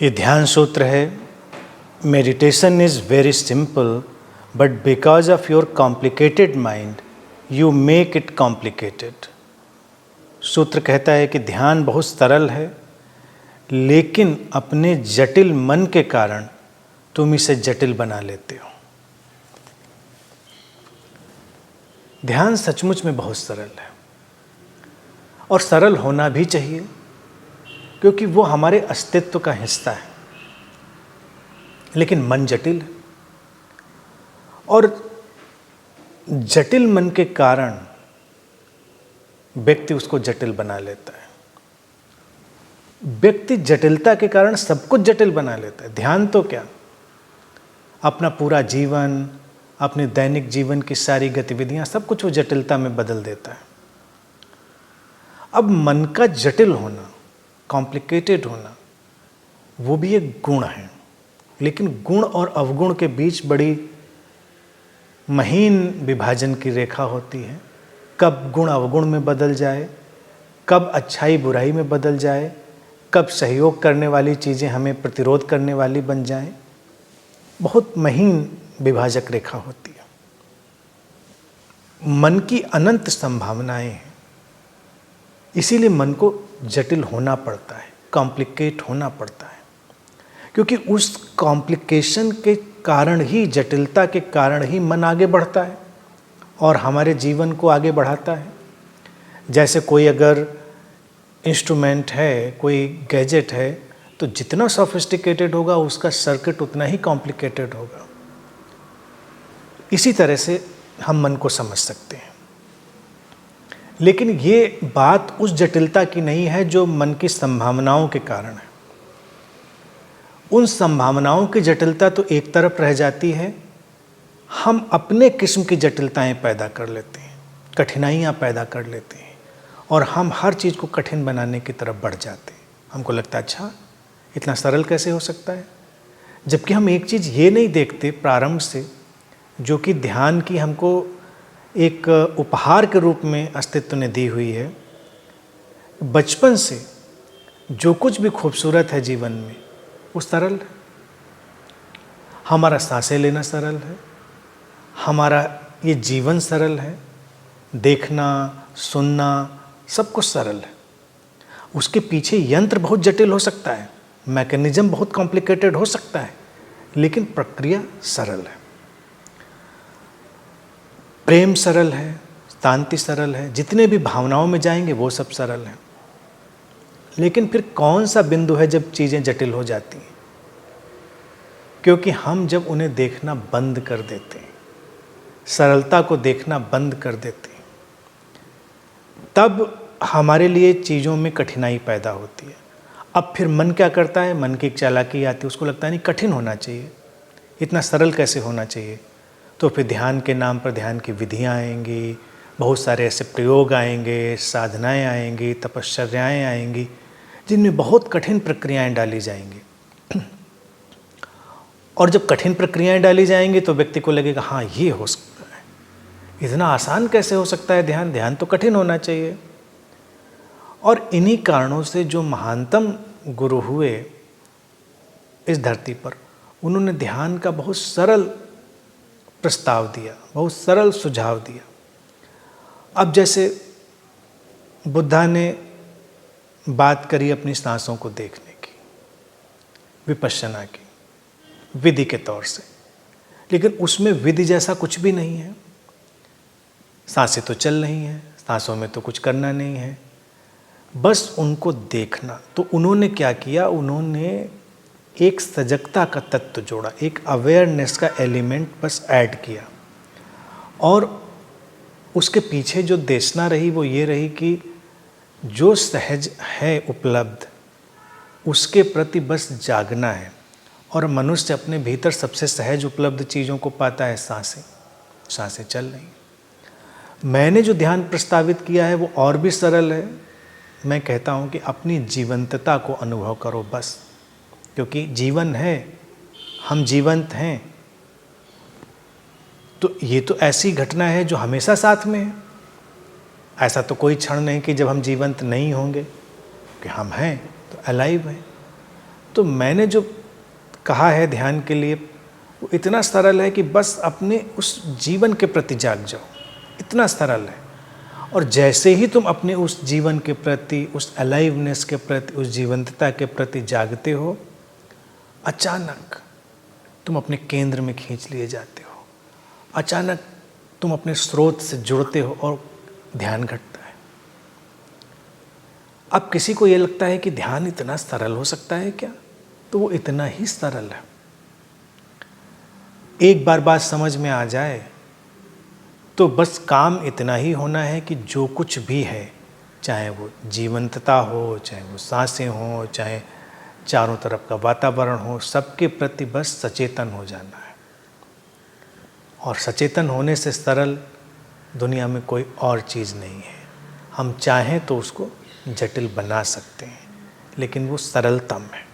ये ध्यान सूत्र है, meditation is very simple but because of your complicated mind you make it complicated. सूत्र कहता है कि ध्यान बहुत सरल है, लेकिन अपने जटिल मन के कारण तुम इसे जटिल बना लेते हो। ध्यान सचमुच में बहुत सरल है और सरल होना भी चाहिए, क्योंकि वो हमारे अस्तित्व का हिस्सा है। लेकिन मन जटिल है और जटिल मन के कारण व्यक्ति उसको जटिल बना लेता है। व्यक्ति जटिलता के कारण सब कुछ जटिल बना लेता है। ध्यान तो क्या, अपना पूरा जीवन, अपने दैनिक जीवन की सारी गतिविधियां, सब कुछ वो जटिलता में बदल देता है। अब मन का जटिल होना, कॉम्प्लिकेटेड होना, वो भी एक गुण है, लेकिन गुण और अवगुण के बीच बड़ी महीन विभाजन की रेखा होती है। कब गुण अवगुण में बदल जाए, कब अच्छाई बुराई में बदल जाए, कब सहयोग करने वाली चीज़ें हमें प्रतिरोध करने वाली बन जाएं, बहुत महीन विभाजक रेखा होती है। मन की अनंत संभावनाएं हैं, इसीलिए मन को जटिल होना पड़ता है, कॉम्प्लिकेट होना पड़ता है, क्योंकि उस कॉम्प्लिकेशन के कारण ही, जटिलता के कारण ही मन आगे बढ़ता है और हमारे जीवन को आगे बढ़ाता है। जैसे कोई अगर इंस्ट्रूमेंट है, कोई गैजेट है, तो जितना सोफिस्टिकेटेड होगा उसका सर्किट उतना ही कॉम्प्लिकेटेड होगा। इसी तरह से हम मन को समझ सकते हैं, लेकिन ये बात उस जटिलता की नहीं है जो मन की संभावनाओं के कारण है। उन संभावनाओं की जटिलता तो एक तरफ रह जाती है, हम अपने किस्म की जटिलताएं पैदा कर लेते हैं, कठिनाइयां पैदा कर लेते हैं और हम हर चीज़ को कठिन बनाने की तरफ बढ़ जाते हैं। हमको लगता है अच्छा, इतना सरल कैसे हो सकता है, जबकि हम एक चीज़ ये नहीं देखते प्रारंभ से, जो कि ध्यान की हमको एक उपहार के रूप में अस्तित्व ने दी हुई है। बचपन से जो कुछ भी खूबसूरत है जीवन में वो सरल है। हमारा सांसें लेना सरल है, हमारा ये जीवन सरल है, देखना सुनना सब कुछ सरल है। उसके पीछे यंत्र बहुत जटिल हो सकता है, मैकेनिज्म बहुत कॉम्प्लिकेटेड हो सकता है, लेकिन प्रक्रिया सरल है। प्रेम सरल है, शांति सरल है, जितने भी भावनाओं में जाएंगे वो सब सरल है। लेकिन फिर कौन सा बिंदु है जब चीज़ें जटिल हो जाती हैं? क्योंकि हम जब उन्हें देखना बंद कर देते हैं, सरलता को देखना बंद कर देते हैं, तब हमारे लिए चीज़ों में कठिनाई पैदा होती है। अब फिर मन क्या करता है, मन की एक चालाकी आती है, उसको लगता है नहीं कठिन होना चाहिए, इतना सरल कैसे होना चाहिए। तो फिर ध्यान के नाम पर ध्यान की विधियाँ आएंगी, बहुत सारे ऐसे प्रयोग आएंगे, साधनाएं आएंगी, तपश्चर्याएँ आएंगी, जिनमें बहुत कठिन प्रक्रियाएं डाली जाएंगी। और जब कठिन प्रक्रियाएं डाली जाएंगी तो व्यक्ति को लगेगा हाँ ये हो सकता है, इतना आसान कैसे हो सकता है ध्यान, ध्यान तो कठिन होना चाहिए। और इन्हीं कारणों से जो महानतम गुरु हुए इस धरती पर, उन्होंने ध्यान का बहुत सरल प्रस्ताव दिया, बहुत सरल सुझाव दिया। अब जैसे बुद्धा ने बात करी अपनी सांसों को देखने की, विपश्यना की, विधि के तौर से, लेकिन उसमें विधि जैसा कुछ भी नहीं है। सांसें तो चल रही हैं, सांसों में तो कुछ करना नहीं है, बस उनको देखना। तो उन्होंने क्या किया, उन्होंने एक सजगता का तत्व जोड़ा, एक अवेयरनेस का एलिमेंट बस ऐड किया। और उसके पीछे जो देशना रही वो ये रही कि जो सहज है उपलब्ध उसके प्रति बस जागना है। और मनुष्य अपने भीतर सबसे सहज उपलब्ध चीज़ों को पाता है, सांसें। सांसें चल रही। मैंने जो ध्यान प्रस्तावित किया है वो और भी सरल है। मैं कहता हूँ कि अपनी जीवंतता को अनुभव करो बस, क्योंकि जीवन है, हम जीवंत हैं। तो ये तो ऐसी घटना है जो हमेशा साथ में है। ऐसा तो कोई क्षण नहीं कि जब हम जीवंत नहीं होंगे, कि हम हैं तो अलाइव हैं। तो मैंने जो कहा है ध्यान के लिए वो इतना सरल है कि बस अपने उस जीवन के प्रति जाग जाओ, इतना सरल है। और जैसे ही तुम अपने उस जीवन के प्रति, उस अलाइवनेस के प्रति, उस जीवंतता के प्रति जागते हो, अचानक तुम अपने केंद्र में खींच लिए जाते हो, अचानक तुम अपने स्रोत से जुड़ते हो और ध्यान घटता है। अब किसी को ये लगता है कि ध्यान इतना सरल हो सकता है क्या? तो वो इतना ही सरल है। एक बार बात समझ में आ जाए तो बस काम इतना ही होना है कि जो कुछ भी है, चाहे वो जीवंतता हो, चाहे वो सांसें हो, चाहे चारों तरफ का वातावरण हो, सबके प्रति बस सचेतन हो जाना है। और सचेतन होने से सरल दुनिया में कोई और चीज़ नहीं है। हम चाहें तो उसको जटिल बना सकते हैं, लेकिन वो सरलतम है।